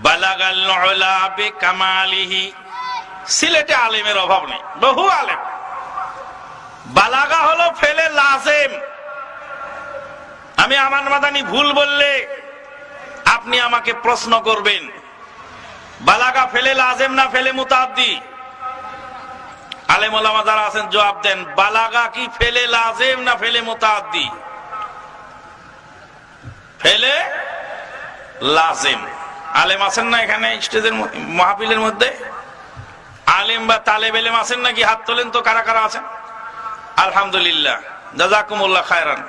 বালাগাল উলা বিকামালিহি। সিলেটে আলেমের অভাব নেই, বহু আলেম। বালাগা হলো ফেলে লাজেম। আমি আমান মাদানি ভুল বললে আপনি আমাকে প্রশ্ন করবেন, বালাগা ফেলে লাজেম না ফেলে মুতাআদ্দি? আলেম ওলামা যারা আছেন জবাব দেন, বালাগা কি ফেলে লাজেম না ফেলে মুতাআদ্দি? ফেলে লাজেম। আলেম আছেন না এখানে স্টেজের মাহফিলের মধ্যে? আলেম বা তালেব ইলম আছেন নাকি? হাত তোলেন তো কারা কারা আছেন। আলহামদুলিল্লাহ, জাযাকুমুল্লাহ খায়রান।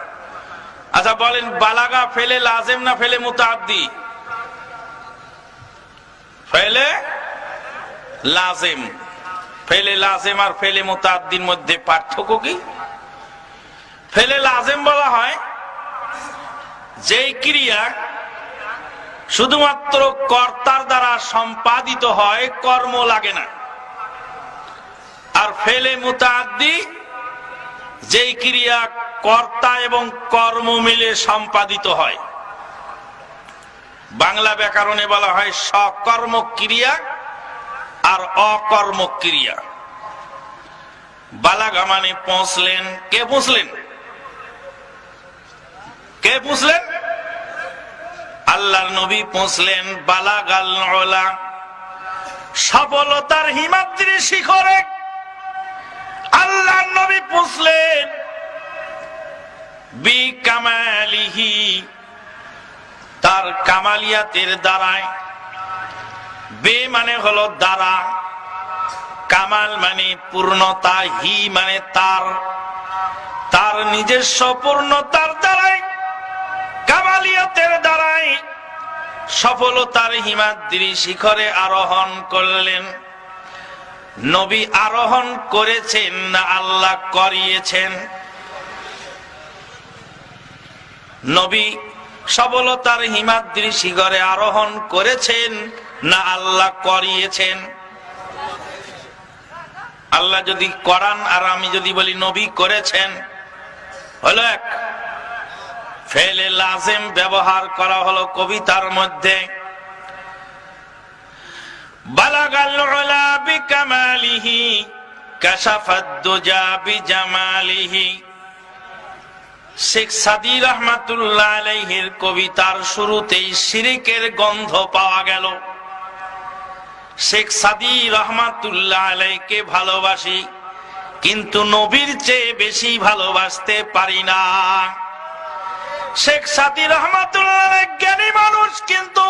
আচ্ছা বলেন, বালাগা ফেলে লাজেম না ফেলে মুতাআদ্দি? ফেলে লাজেম। ফেলে লাজেম আর ফেলে মুতাআদ্দির মধ্যে পার্থক্য কি? ফেলে লাজেম বলা হয় যেই ক্রিয়া শুধুমাত্র কর্তার দ্বারা সম্পাদিত হয়, কর্ম লাগে না। আর ফেলে মুতাআদ্দি যেই ক্রিয়া কর্তা এবং কর্ম মিলে সম্পাদিত হয়। বাংলা ব্যাকরণে বলা হয় সকর্মক ক্রিয়া আর অকর্মক ক্রিয়া। বালাগা মানে পৌঁছলেন। কে পৌঁছলেন? কে পৌঁছলেন? আল্লাহর নবী পৌঁছলেন বালাগাল উলা, সফলতার হিমাদ্রি শিখরে আল্লাহর নবী পৌঁছলেন বিকামালিহি, তার কামালিয়াতের দ্বারায়। বে মানে হলো দ্বারা, কামাল মানে পূর্ণতা, হি মানে তার, তার নিজস্ব পূর্ণতার দ্বারাই, কামালিয়াতের দ্বারাই সফলতার হিমাদ্রি শিখরে আরোহণ করলেন। নবী আরোহণ করেছেন না আল্লাহ করিয়েছেন? নবী সফলতার হিমাদ্রি শিখরে আরোহণ করেছেন না আল্লাহ করিয়েছেন? আল্লাহ যদি করান আর আমি যদি বলি নবী করেছেন, হলো এক। ফেলে লাজেম ব্যবহার করা হলো কবিতার মধ্যে। বালাগাল উলা বিকামালিহি কাশাফাদ দুজা বিজামালিহি। শেখ সাদী রাহমাতুল্লাহ আলাইহির কবিতার শুরুতেই শিরকের গন্ধ পাওয়া গেল। শেখ সাদী রাহমাতুল্লাহ আলাইহিকে ভালোবাসি, কিন্তু নবীর চেয়ে বেশি ভালোবাসতে পারি না। শেখ সাদী রাহমাতুল্লাহ আলাইহি জ্ঞানী মানুষ, কিন্তু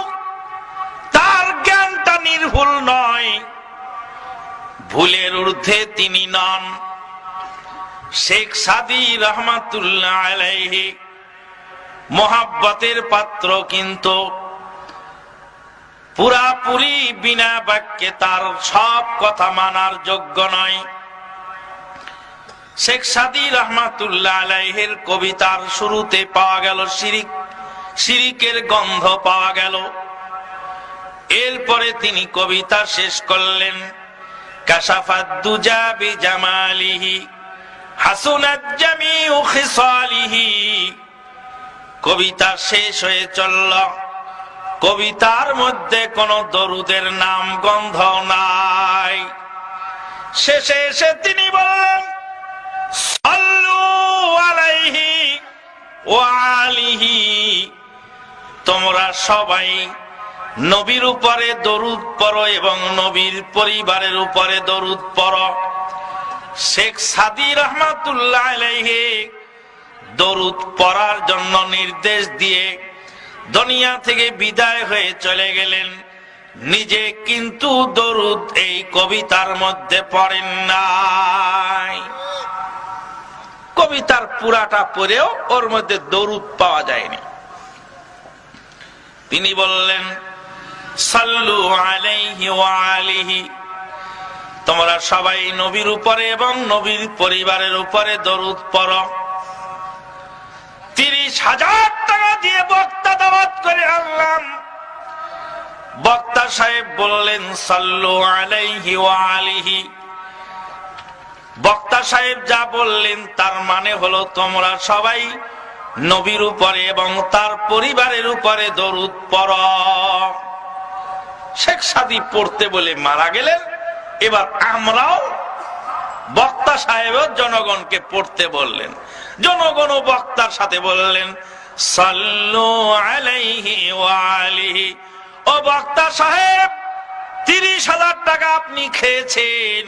তার জ্ঞানটা নির্ভুল নয়, ভুলের ঊর্ধ্বে তিনি নন। শেখ সাদী রাহমাতুল্লাহ আলাইহি মোহাব্বতের পাত্র, কিন্তু পুরাপুরি বিনা বাক্যে তার সব কথা মানার যোগ্য নয়। শেখ সাদী রাহমাতুল্লাহ আলাইহির কবিতার শুরুতে পাওয়া গেল শিরিক, শিরিকের গন্ধ পাওয়া গেল। এরপরে তিনি কবিতা শেষ করলেন কাশাফাদ দুজা বিজামালিহি হাসুনাত জামিউ খিসালিহি। কবিতা শেষ হয়ে চলল, কবিতার মধ্যে কোন দরুদের নাম গন্ধ নাই। শেষে এসে তিনি বললেন সাল্লু আলাইহি ওয়া আলিহি, তোমরা সবাই নবীর উপরে দরুদ পড়ো এবং নবীর পরিবারের উপরে দরুদ পড়ো। শেখ সাদী রাহমাতুল্লাহ আলাইহি দরুদ পড়ার জন্য নির্দেশ দিয়ে দুনিয়া থেকে বিদায় হয়ে চলে গেলেন। নিজে কিন্তু দরুদ এই কবিতার মধ্যে পড়েন নাই। কবিতার পুরাটা পড়েও ওর মধ্যে দরুদ পাওয়া যায়নি। তিনি বললেন সাল্লু আলাইহি ওয়া আলিহি, তোমরা সবাই নবীর উপরে এবং নবীর পরিবারের উপরে দরুদ পড়ো। 30,000 টাকা দিয়ে বক্তা দাওয়াত করে আনলাম। বক্তা সাহেব বললেন সাল্লু আলাইহি ওয়া আলিহি। বক্তা সাহেব যা বললেন তার মানে হলো তোমরা সবাই নবীর উপরে এবং তার পরিবারের উপরে দরুদ পড়ো। শেখ সাদী পড়তে বলে মারা গেলেন। এবার আমরাও বক্তা সাহেব জনগণকে পড়তে বললেন, জনগণ বক্তার সাথে বললেন সাল্লু আলাইহি ওয়া আলিহি। ও বক্তা সাহেব, 30,000 টাকা আপনি খেয়েছেন,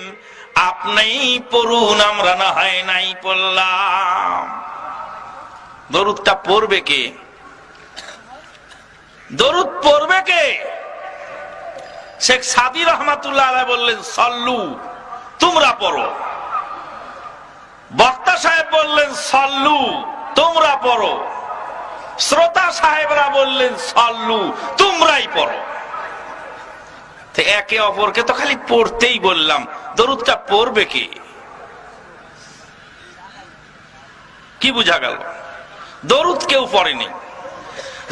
আপনিই পড়ুন, আমরা না হয় নাই পড়লাম। দরুদটা পড়বে কে? দরুদ পড়বে কে? শেখ সাদী রহমাতুল্লাহ আলাইহি বললেন সল্লু, তোমরা পড়ো। বক্তা সাহেব বললেন সল্লু, তোমরা পড়ো। শ্রোতা সাহেবরা বললেন সল্লু, তোমরাই পড়ো। একে অপরকে তো খালি পড়তেই বললাম, দরুদটা পড়বে কে? কি বুঝা গেল? দরুদ কেউ পড়েনি।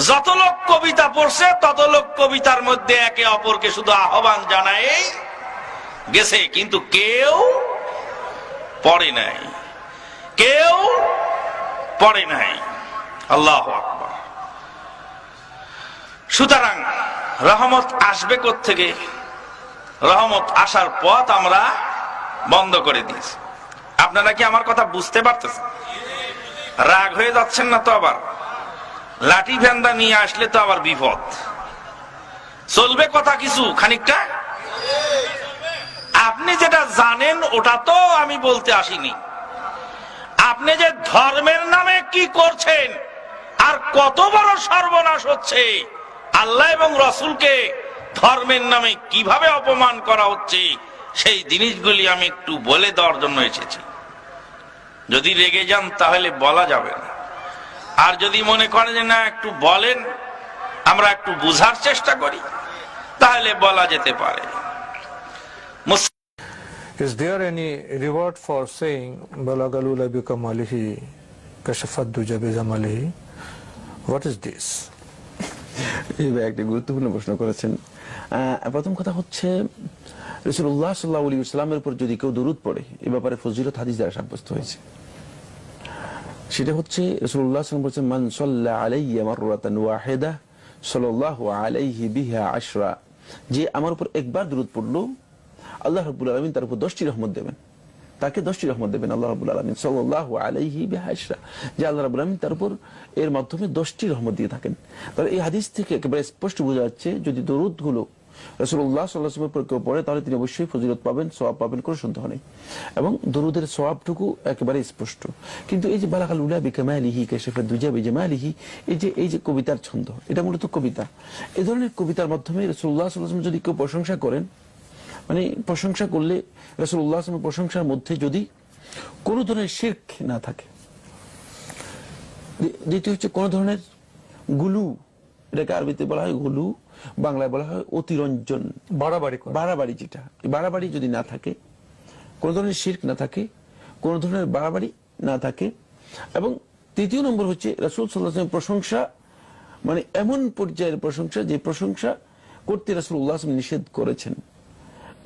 যত লোক কবিতা পড়ছে তত লোক কবিতার মধ্যে একে অপরকে শুধু আহ্বান জানায় গেছে, কিন্তু কেউ পড়ে নাই, কেউ পড়ে নাই। আল্লাহু আকবার। সুতরাং রহমত আসবে কোত্থেকে? রহমত আসার পথ আমরা বন্ধ করে দিয়েছি। আপনারা কি আমার কথা বুঝতে পারতেছেন? রাগ হয়ে যাচ্ছেন না তো? আবার লাঠি ফেন্দা নিয়ে আসলে তো আবার বিপদ। চলবে কথা কিছু খানিকটা। আপনি যেটা জানেন ওটা তো আমি বলতে আসিনি। আপনি যে ধর্মের নামে কি করছেন আর কত বড় সর্বনাশ হচ্ছে, আল্লাহ এবং রসুলকে ধর্মের নামে কিভাবে অপমান করা হচ্ছে, সেই জিনিসগুলি আমি একটু বলে দেওয়ার জন্য এসেছি। যদি রেগে যান তাহলে বলা যাবে না, আর যদি মনে করেন যে না একটু বলেন, আমরা একটু বুঝার চেষ্টা করি, তাহলে বলা যেতে পারে। Is there any reward for saying Balagalula bi kamalihi kashafat duja bi zamalihi? What is this? এই একটা গুরুত্বপূর্ণ প্রশ্ন করেছেন। প্রথম কথা হচ্ছে, রাসূলুল্লাহ সাল্লাল্লাহু আলাইহি ওয়াসাল্লামের উপর যদি কেউ দরুদ পড়ে, এই ব্যাপারে ফজিলত হাদিস দ্বারা সাব্যস্ত হয়েছে। সেটা হচ্ছে রাসূলুল্লাহ সাল্লাল্লাহু আলাইহি ওয়াসাল্লাম বলেছেন, মান সাল্লা আলাইয়া মাররাতান ওয়াহিদা সাল্লাল্লাহু আলাইহি বিহা আশরা। যে আমার উপর একবার দরুদ পড়লো, আল্লাহ রাব্বুল আলামিন তার উপর 10টি রহমত দেবেন, তাকে 10টি রহমত দেবেন আল্লাহ রাব্বুল আলামিন সাল্লাল্লাহু আলাইহি বিহা আশরা। যে আল্লাহ রাব্বুল আলামিন তার উপর এর মাধ্যমে 10টি রহমত দিয়ে থাকেন। তাহলে এই হাদিস থেকে একেবারে স্পষ্ট বোঝা যাচ্ছে, যদি দরুদ গুলো রাসূলুল্লাহ সাল্লাল্লাহু আলাইহি ওয়াসাল্লামের উপর কেউ পড়ে, তাহলে তিনি অবশ্যই ফজিলত পাবেন, সওয়াব পাবেন, কোনো সন্দেহ নেই। এবং দরুদের সওয়াবটুকু একেবারে স্পষ্ট। কিন্তু এই যে বালাগাল উলা বিকামালিহি কাশাফাত দুজা বিজামালিহি, এই যে কবিতার ছন্দ, এটা মূলত কবিতা। এই ধরনের কবিতার মাধ্যমে রাসূলুল্লাহ সাল্লাল্লাহু আলাইহি ওয়াসাল্লাম যদি কেউ প্রশংসা করেন, মানে প্রশংসা করলে রাসূলুল্লাহ সাল্লাল্লাহু আলাইহি ওয়াসাল্লামের প্রশংসার মধ্যে যদি কোনো ধরনের শিরক না থাকে, দ্বিতীয় হচ্ছে কোনো ধরনের গুলু, এটাকে আরবিতে বলা হয় গুলু, বাংলায় বলা হয় অতিরঞ্জন, বাড়াবাড়ি। যেটা বাড়াবাড়ি যদি না থাকে, কোন ধরনের শিরক না থাকে, কোন ধরনের বাড়াবাড়ি না থাকে, এবং তৃতীয় নম্বর হচ্ছে রাসূল সাল্লাল্লাহু আলাইহি ওয়াসাল্লামের প্রশংসা মানে এমন পর্যায়ের প্রশংসা যে প্রশংসা করতে রাসূলুল্লাহ সাল্লাল্লাহু আলাইহি ওয়াসাল্লাম নিষেধ করেছেন,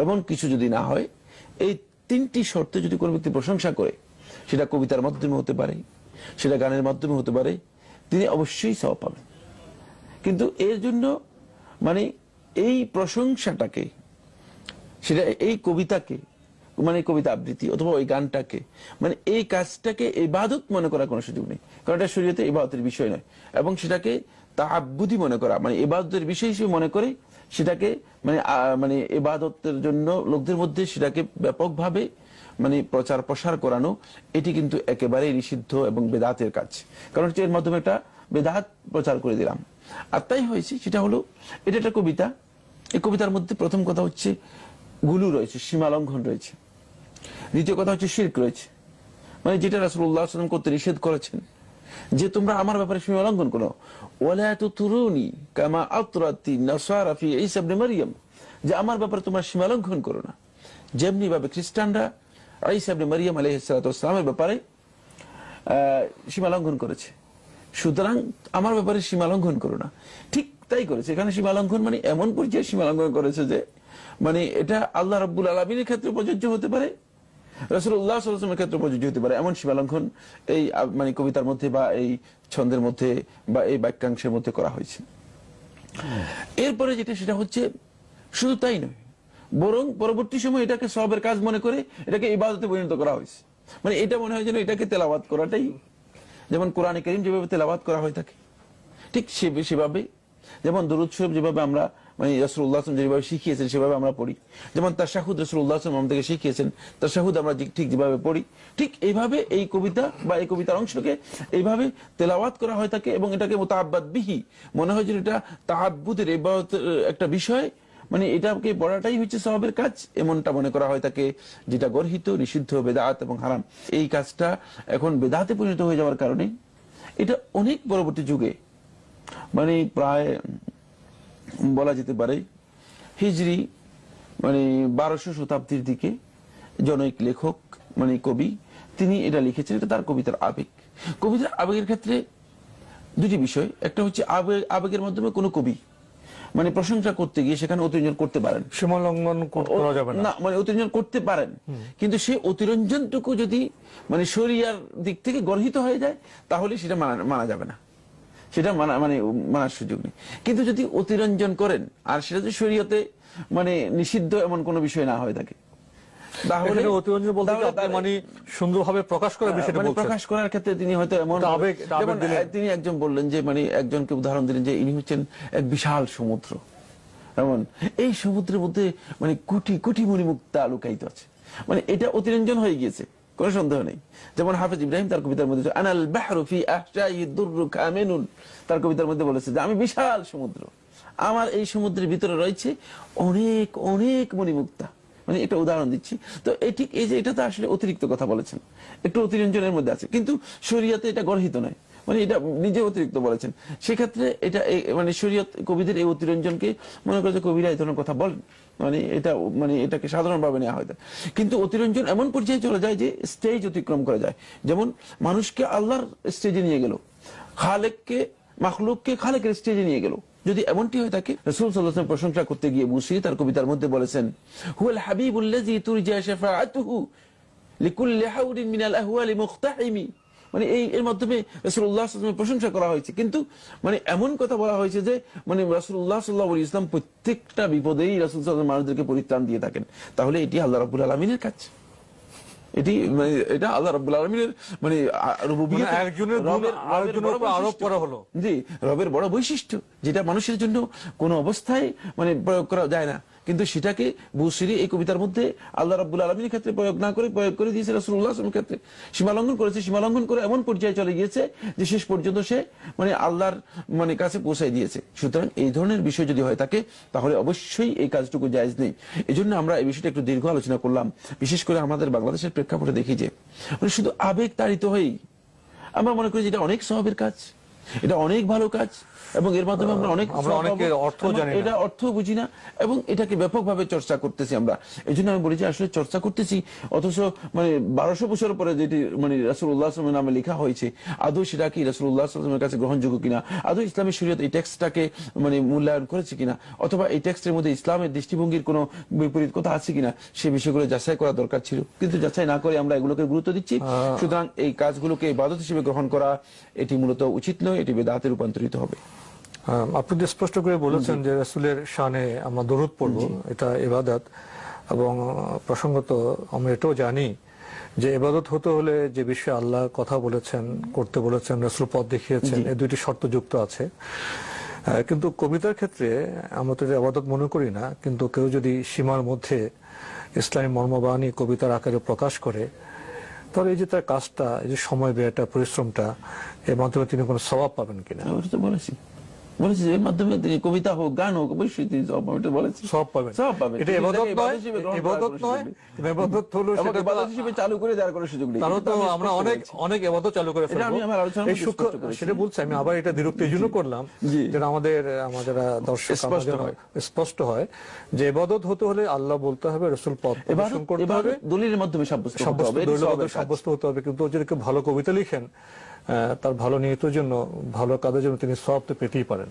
এমন কিছু যদি না হয়, এই তিনটি শর্তে যদি কোনো ব্যক্তি প্রশংসা করে, সেটা কবিতার মাধ্যমে হতে পারে, সেটা গানের মাধ্যমে হতে পারে, তিনি অবশ্যই সওয়াব পাবেন। কিন্তু এর জন্য মানে এই প্রশংসাটাকে, সেটা এই কবিতাকে, মানে কবিতা আবৃত্তি অথবা ওই গানটাকে, মানে এই কাজটাকে ইবাদত মনে করার কোনো সুযোগ নেই, কারণ এটা শরীয়তে ইবাদতের বিষয় নয়। এবং সেটাকে তাআব্বুদি মনে করা, মানে ইবাদতের বিষয় হিসেবে মনে করে সেটাকে মানে ইবাদতের জন্য লোকদের মধ্যে সেটাকে ব্যাপকভাবে মানে প্রচার প্রসার করানো, এটি কিন্তু একেবারেই নিষিদ্ধ এবং বেদাতের কাজ। কারণ হচ্ছে এর মাধ্যমে একটা বেদাত প্রচার করে দিলাম। আর তাই হয়েছে, সেটা হলো এটা একটা কবিতা। এই কবিতার মধ্যে প্রথম কথা হচ্ছে গুলু রয়েছে, সীমালঙ্ঘন রয়েছে। দ্বিতীয় কথা হচ্ছে শিরক রয়েছে, মানে যেটা রাসূলুল্লাহ সাল্লাল্লাহু আলাইহি ওয়াসাল্লাম করতে নিষেধ করেছেন, যে তোমরা আমার ব্যাপারে সীমালঙ্ঘন করো। ওয়ালা তুতুরুনি কামা আতরাতি নাসারা ফি ঈসা ইবনে মারইয়াম, যে আমার ব্যাপারে তোমরা সীমালঙ্ঘন করো না, যেমনি ভাবে খ্রিস্টানরা ঈসা ইবনে মারইয়াম আলাইহিস সালাতু ওয়াস সালামের ব্যাপারে সীমালঙ্ঘন করেছে। সুতরাং আমার ব্যাপারে সীমালঙ্ঘন করো না। ঠিক তাই করেছে। এখানে সীমালঙ্ঘন মানে এমন পর্যায়ে সীমালঙ্ঘন করেছে যে মানে এটা আল্লাহ রাব্বুল আলামিনের ক্ষেত্রে প্রযোজ্য হতে পারে, রাসূলুল্লাহ সাল্লাল্লাহু আলাইহি ওয়াসাল্লামের ক্ষেত্রে প্রযোজ্য হতে পারে, এমন সীমালঙ্ঘন এই মানে কবিতার মধ্যে বা এই ছন্দের মধ্যে বা এই বাক্যাংশের মধ্যে করা হয়েছে। এরপরে যেটা, সেটা হচ্ছে শুধু তাই নয়, বরং পরবর্তী সময় এটাকে সওয়াবের কাজ মনে করে এটাকে ইবাদতে পরিণত করা হয়েছে। মানে এটা মনে হয় যেন এটাকে তেলাওয়াত করাটাই, যেমন কোরআনে কারীম যেভাবে তেলাওয়াত করা হয়ে থাকে ঠিক সেভাবে, যেমন দরুদ শরীফ যেভাবে আমরা মানে রাসূলুল্লাহ সাল্লাল্লাহু আলাইহি ওয়াসাল্লাম যেভাবে শিখিয়েছেন সেভাবে আমরা পড়ি, যেমন তাশাহুদ রাসূলুল্লাহ সাল্লাল্লাহু আলাইহি ওয়াসাল্লাম আমাদেরকে শিখিয়েছেন, তাশাহুদ আমরা ঠিক যেভাবে পড়ি, ঠিক এইভাবে এই কবিতা বা এই কবিতার অংশকে এইভাবে তেলাওয়াত করা হয়ে থাকে এবং এটাকে মুতাআব্বাদ বিহি মনে হয় যে এটা তাআব্বুদের ইবাদতের একটা বিষয়, মানে এটাকে পড়াটাই হচ্ছে সওয়াবের কাজ, এমনটা মনে করা হয় থাকে, যেটা গর্হিত, নিষিদ্ধ, বেদাত এবং হারাম। এই কাজটা এখন বেদাতে পরিণত হয়ে যাওয়ার কারণে এটা অনেক পরবর্তী যুগে, মানে প্রায় বলা যেতে পারে হিজরি মানে 1200 শতাব্দীর দিকে জনৈক লেখক মানে কবি তিনি এটা লিখেছেন। এটা তার কবিতার আবেগ। কবিতার আবেগের ক্ষেত্রে দুটি বিষয়, একটা হচ্ছে আবেগের মাধ্যমে কোনো কবি মানে প্রশংসা করতে গিয়ে সেখানে অতিরঞ্জন করতে পারেন, সীমা লঙ্ঘন করা যাবে না, মানে অতিরঞ্জন করতে পারেন, কিন্তু সেই অতিরঞ্জনটুকু যদি মানে শরিয়ার দিক থেকে গর্হিত হয়ে যায় তাহলে সেটা মানা যাবে না, সেটা মানার সুযোগ নেই। কিন্তু যদি অতিরঞ্জন করেন আর সেটা যদি শরীয়তে মানে নিষিদ্ধ এমন কোনো বিষয় না হয়ে থাকে তাহলে অতিরঞ্জন বলতে কি আপনি মানে সুন্দরভাবে প্রকাশ করার বিষয়টা বলছেন? প্রকাশ করার ক্ষেত্রে তিনি হয়তো এমন যেমন তিনি একজন বললেন যে মানে একজনকে উদাহরণ দিলেন যে ইনি হচ্ছেন এক বিশাল সমুদ্র, এমন এই সমুদ্রের মধ্যে মানে কোটি কোটি মণিমুক্তা লুকায়িত আছে, মানে এটা অতিরঞ্জন হয়ে গিয়েছে, কোনো সন্দেহ নেই। যেমন হাফেজ ইব্রাহিম তার কবিতার মধ্যে আনাল বাহরু ফি আহশাই দুররু কামিনুন, তার কবিতার মধ্যে বলেছে যে আমি বিশাল সমুদ্র, আমার এই সমুদ্রের ভিতরে রয়েছে অনেক অনেক মণিমুক্তা, মানে একটা উদাহরণ দিচ্ছি। তো ঠিক এই যে এটা তো আসলে অতিরিক্ত কথা বলেছেন, একটু অতিরঞ্জনের মধ্যে আছে, কিন্তু শরীয়তে এটা গর্হিত নয়, মানে এটা নিজে অতিরিক্ত বলেছেন। সেক্ষেত্রে এটা মানে শরীয়ত কবিদের এই অতিরঞ্জনকে মনে করে যে কবিরা এই ধরনের কথা বলেন, মানে এটা মানে এটাকে সাধারণভাবে নেওয়া হয়। কিন্তু অতিরঞ্জন এমন পর্যায়ে চলে যায় যে স্টেজ অতিক্রম করা যায়, যেমন মানুষকে আল্লাহর স্টেজে নিয়ে গেল, খালেককে মাখলুককে খালেকের স্টেজে নিয়ে গেল। যদি এমনটি হয়ে থাকে, রাসূল সাল্লাল্লাহু আলাইহি ওয়াসাল্লাম প্রশংসা করতে গিয়ে বুসিরি তার কবিতার মধ্যে বলেছেন হুয়াল হাবিবুল্লাযী তুরজা শাফাআতুহু লিকুল্লি হাউরিন মিনাল আহওয়ালি মুখতাহিমি, মানে এর মাধ্যমে রাসূলুল্লাহ সাল্লাল্লাহু আলাইহি ওয়াসাল্লামের প্রশংসা করা হয়েছে, কিন্তু মানে এমন কথা বলা হয়েছে যে মানে রাসূলুল্লাহ সাল্লাল্লাহু আলাইহি ওয়াসাল্লাম প্রত্যেকটা বিপদেই রাসূল সাল্লাল্লাহু আলাইহি ওয়াসাল্লাম মানুষদেরকে পরিত্রাণ দিয়ে থাকেন। তাহলে এটি আল্লাহ রাব্বুল আলামিনের কাজ, এটি মানে এটা আল্লাহ রাব্বুল আলামিনের মানে রুবুবিয়্যত, একজনের আরেকজনের উপর আরোপ করা হলো। জি, রবের বড় বৈশিষ্ট্য যেটা মানুষের জন্য কোনো অবস্থায় মানে প্রয়োগ করা যায় না, কিন্তু সেটাকে বুসিরি এই কবিতার মধ্যে আল্লাহ রাব্বুল আলামিনের ক্ষেত্রে প্রয়োগ না করে প্রয়োগ করে দিয়েছে রাসূলুল্লাহ সাল্লাল্লাহু আলাইহি ওয়াসাল্লামের ক্ষেত্রে। সীমালঙ্ঘন করেছে, সীমালঙ্ঘন করে এমন পর্যায়ে চলে গিয়েছে যে শেষ পর্যন্ত সে মানে আল্লাহর মানে কাছে পৌঁছায় দিয়েছে। সুতরাং এই ধরনের বিষয় যদি হয়ে থাকে তাহলে অবশ্যই এই কাজটুকু জায়েজ নেই। এই জন্য আমরা এই বিষয়টা একটু দীর্ঘ আলোচনা করলাম, বিশেষ করে আমাদের বাংলাদেশের প্রেক্ষাপটে দেখি যে মানে শুধু আবেগ তাড়িত হয়েই আমরা মনে করি যে এটা অনেক সওয়াবের কাজ, এটা অনেক ভালো কাজ, এবং এর মাধ্যমে আমরা অনেকের অর্থ জানি না, এটা অর্থ বুঝি না, এবং এটাকে ব্যাপকভাবে চর্চা করতেছি আমরা। এই জন্য আমি বলি যে আসলে চর্চা করতেছি, অথচ মানে 1200 বছর পরে যেটি মানে রাসূলুল্লাহ সাল্লাল্লাহু আলাইহি ওয়াসাল্লামের নামে লেখা হয়েছে, আদৌ সেটা কি রাসূলুল্লাহ সাল্লাল্লাহু আলাইহি ওয়াসাল্লামের কাছে গ্রহণযোগ্য কিনা, আদৌ ইসলামী শরীয়ত এই টেক্সটটাকে মানে মূল্যায়ন করেছে কিনা, অথবা এই টেক্সটের মধ্যে ইসলামের দৃষ্টিভঙ্গির কোনো বিপরীত কথা আছে কিনা, সে বিষয়গুলো যাচাই করা দরকার ছিল, কিন্তু যাচাই না করে আমরা এগুলোকে গুরুত্ব দিচ্ছি। সুতরাং এই কাজগুলোকে ইবাদত হিসেবে গ্রহণ করা এটি মূলত উচিত নয়, এটি বেদাতে রূপান্তরিত হবে। আপনি যে স্পষ্ট করে বলেছেন যে রাসূলের শানে আমরা দরুদ পড়ব, এটা ইবাদত, এবং প্রসঙ্গত আমরা এটাও জানি যে ইবাদত হতে হলে যে বিষয়ে আল্লাহ কথা বলেছেন, করতে বলেছেন, রাসূল পথ দেখিয়েছেন, এই দুইটি শর্ত যুক্ত আছে। কিন্তু কবিতার ক্ষেত্রে আমরা তো ইবাদত মনে করি না, কিন্তু কেউ যদি সীমার মধ্যে ইসলামী মর্মবাণী কবিতার আকারে প্রকাশ করে, তাহলে এই যে তার কাজটা, এই যে সময় ব্যয়টা, পরিশ্রমটা, এর মাধ্যমে তিনি কোনো সওয়াব পাবেন কিনা? বলেছি এর মাধ্যমে তিনি কবিতা হোক, গান হোক, অবশ্যই তিনি সওয়াব পাবেন। এটা ইবাদত নয়, ইবাদত নয়, ইবাদত হলো সেটা ইবাদত হিসেবে চালু করে দেওয়ার কোনো সুযোগ নেই। তাহলে তো আমরা অনেক ইবাদত চালু করে ফেলবো। এই সূক্ষ্ম সেটা বলছি আমি, আবার এটা দ্বিরুক্তি জন্য করলাম যেটা আমাদের দর্শক স্পষ্ট হয় যে ইবাদত হতে হলে আল্লাহ বলতে হবে, রাসূল পথ প্রদর্শন করতে হবে, দলিলের মাধ্যমে সাব্যস্ত হতে হবে। কিন্তু যদি কেউ ভালো কবিতা লিখেন, তার ভালো নিয়তের জন্য, ভালো কাজের জন্য তিনি সওয়াব তো পেতেই পারেন।